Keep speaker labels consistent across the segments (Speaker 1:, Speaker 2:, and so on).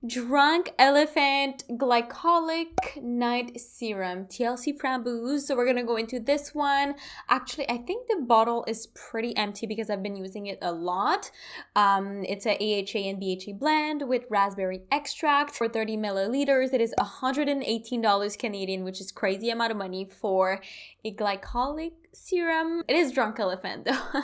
Speaker 1: Drunk Elephant Glycolic Night Serum, T.L.C Framboos. So we're gonna go into this one. Actually, I think the bottle is pretty empty because I've been using it a lot. It's a AHA and BHA blend with raspberry extract for 30 milliliters. It is $118 Canadian, which is crazy amount of money for a glycolic serum. It is Drunk Elephant though.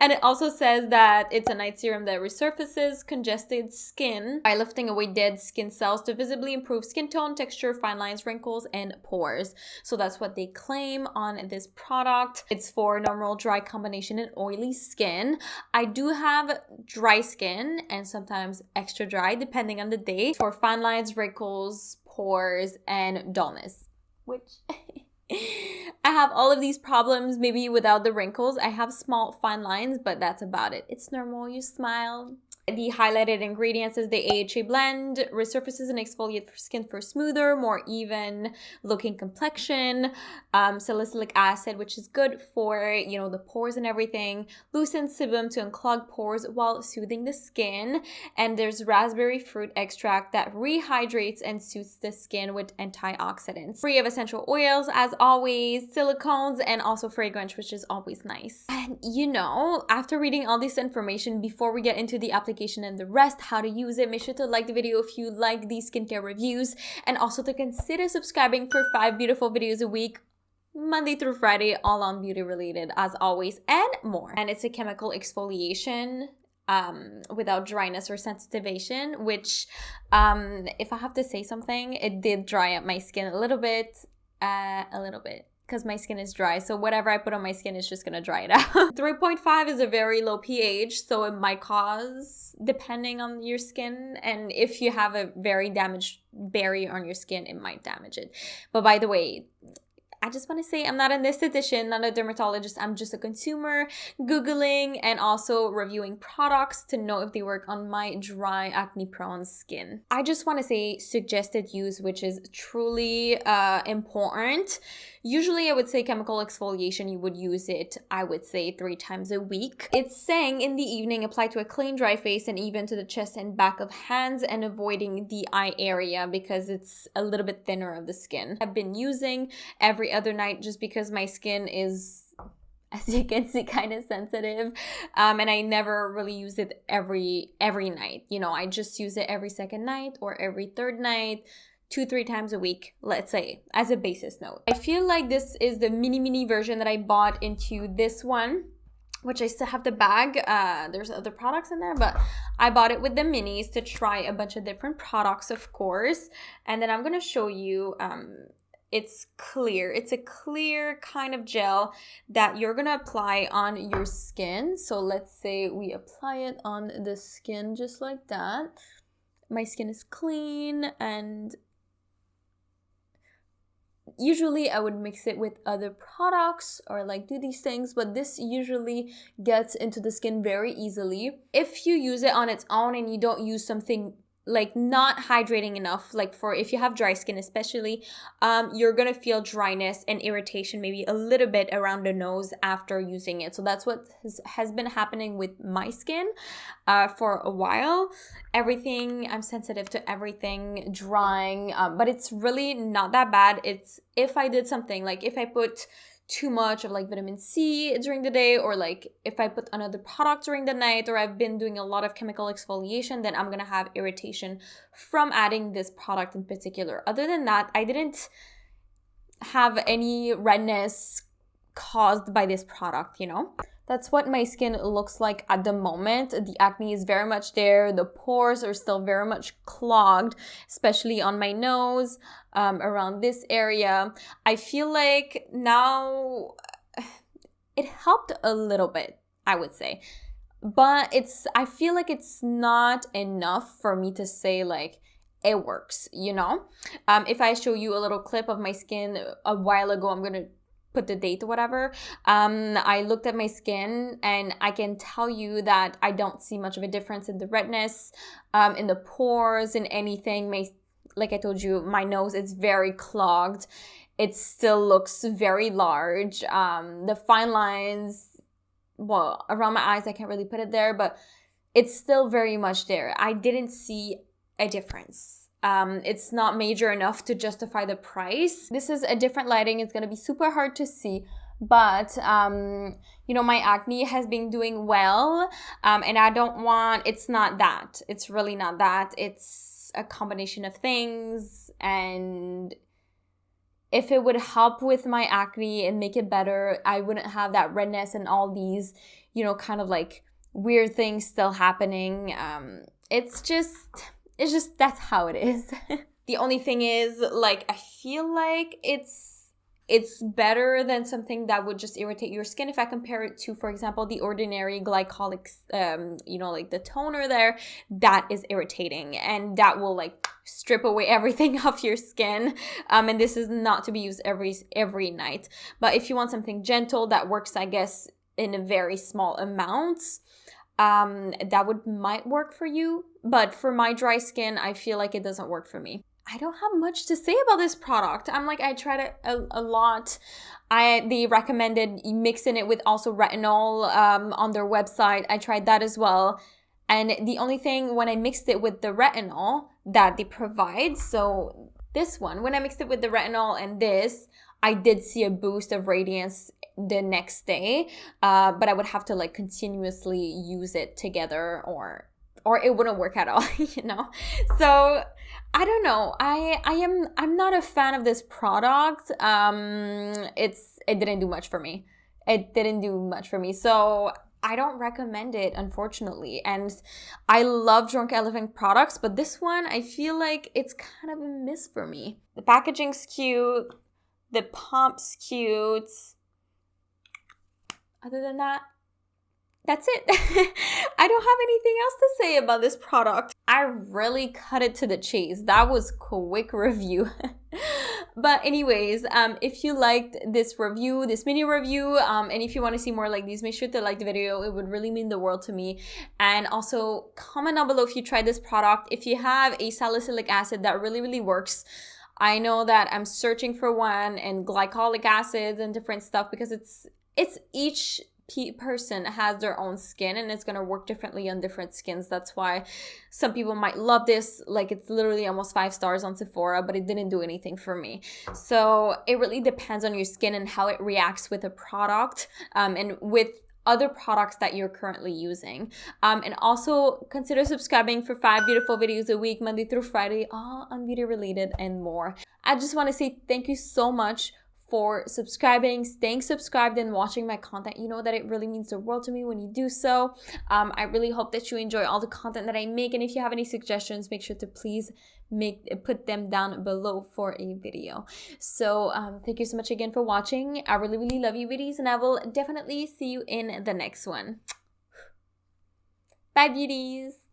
Speaker 1: And it also says that it's a night serum that resurfaces congested skin by lifting away dead skin cells to visibly improve skin tone, texture, fine lines, wrinkles, and pores. So that's what they claim on this product. It's for normal, dry combination, and oily skin. I do have dry skin and sometimes extra dry depending on the day for fine lines, wrinkles, pores, and dullness, which I have all of these problems, maybe without the wrinkles. I have small fine lines, but that's about it. It's normal, you smile. The highlighted ingredients is the AHA blend, resurfaces and exfoliates skin for smoother, more even looking complexion, salicylic acid, which is good for, you know, the pores and everything, loosens sebum to unclog pores while soothing the skin, and there's raspberry fruit extract that rehydrates and soothes the skin with antioxidants. Free of essential oils, as always, silicones, and also fragrance, which is always nice. And you know, after reading all this information, before we get into the application and the rest, how to use it, make sure to like the video if you like these skincare reviews, and also to consider subscribing for 5 beautiful videos a week, Monday through Friday, all on beauty related as always, and more. And it's a chemical exfoliation without dryness or sensitization, which if I have to say something, it did dry up my skin a little bit, because my skin is dry, so whatever I put on my skin is just gonna dry it out. 3.5 is a very low pH, so it might cause, depending on your skin, and if you have a very damaged barrier on your skin, it might damage it. But by the way, I just want to say I'm not an esthetician, not a dermatologist. I'm just a consumer, Googling and also reviewing products to know if they work on my dry, acne-prone skin. I just want to say suggested use, which is truly important. Usually I would say chemical exfoliation, you would use it, I would say 3 times a week. It's saying in the evening, apply to a clean, dry face and even to the chest and back of hands, and avoiding the eye area because it's a little bit thinner of the skin. I've been using every other night just because my skin is, as you can see, kind of sensitive, and I never really use it every night. You know, I just use it every second night or every third night, 2-3 times a week, let's say, as a basis note. I feel like this is the mini version that I bought into this one, which I still have the bag. There's other products in there, but I bought it with the minis to try a bunch of different products, of course. And then I'm gonna show you, it's clear. It's a clear kind of gel that you're gonna apply on your skin. So let's say we apply it on the skin just like that. My skin is clean, and usually I would mix it with other products or like do these things, but this usually gets into the skin very easily. If you use it on its own and you don't use something like not hydrating enough, like for if you have dry skin especially, you're gonna feel dryness and irritation, maybe a little bit around the nose after using it. So that's what has been happening with my skin for a while. I'm sensitive to everything drying, but it's really not that bad. It's if I did something, like if I put too much of like vitamin C during the day, or like if I put another product during the night, or I've been doing a lot of chemical exfoliation, then I'm gonna have irritation from adding this product in particular. Other than that, I didn't have any redness caused by this product, you know? That's what my skin looks like at the moment. The acne is very much there. The pores are still very much clogged, especially on my nose, around this area. I feel like now it helped a little bit, I would say. But I feel like it's not enough for me to say like, it works, you know? If I show you a little clip of my skin a while ago, I'm gonna put the date or whatever. I looked at my skin and I can tell you that I don't see much of a difference in the redness, in the pores, in anything. Like I told you, my nose is very clogged. It still looks very large. The fine lines, well, around my eyes, I can't really put it there, but it's still very much there. I didn't see a difference. It's not major enough to justify the price. This is a different lighting. It's going to be super hard to see. But, you know, my acne has been doing well. And I don't want, it's not that. It's really not that. It's a combination of things. And if it would help with my acne and make it better, I wouldn't have that redness and all these, you know, kind of like weird things still happening. It's just, that's how it is. The only thing is, like, I feel like it's better than something that would just irritate your skin. If I compare it to, for example, the Ordinary Glycolic, you know, like the toner there, that is irritating. And that will like strip away everything off your skin. And this is not to be used every night. But if you want something gentle that works, I guess, in a very small amounts, that might work for you. But for my dry skin, I feel like it doesn't work for me. I don't have much to say about this product. I tried it a lot. They recommended mixing it with also retinol on their website. I tried that as well. And the only thing, when I mixed it with the retinol that they provide, so this one, when I mixed it with the retinol and this, I did see a boost of radiance the next day. But I would have to like continuously use it together or it wouldn't work at all, you know? So I don't know. I'm not a fan of this product. It didn't do much for me. So I don't recommend it, unfortunately. And I love Drunk Elephant products, but this one, I feel like it's kind of a miss for me. The packaging's cute. The pump's cute. Other than that, that's it. I don't have anything else to say about this product. I really cut it to the chase. That was quick review. But anyways, if you liked this review, this mini review, and if you want to see more like these, make sure to like the video. It would really mean the world to me. And also comment down below if you tried this product. If you have a salicylic acid that really works. I know that I'm searching for one, and glycolic acids and different stuff, because it's each person has their own skin and it's going to work differently on different skins. That's why some people might love this. Like, it's literally almost 5 stars on Sephora, but it didn't do anything for me. So it really depends on your skin and how it reacts with a product, and with other products that you're currently using. And also consider subscribing for 5 beautiful videos a week, Monday through Friday, all on beauty related and more. I just want to say thank you so much for subscribing, staying subscribed, and watching my content. You know that it really means the world to me when you do so. I really hope that you enjoy all the content that I make, and if you have any suggestions, make sure to please put them down below for a video. So thank you so much again for watching. I really love you, beauties, and I will definitely see you in the next one. Bye, beauties.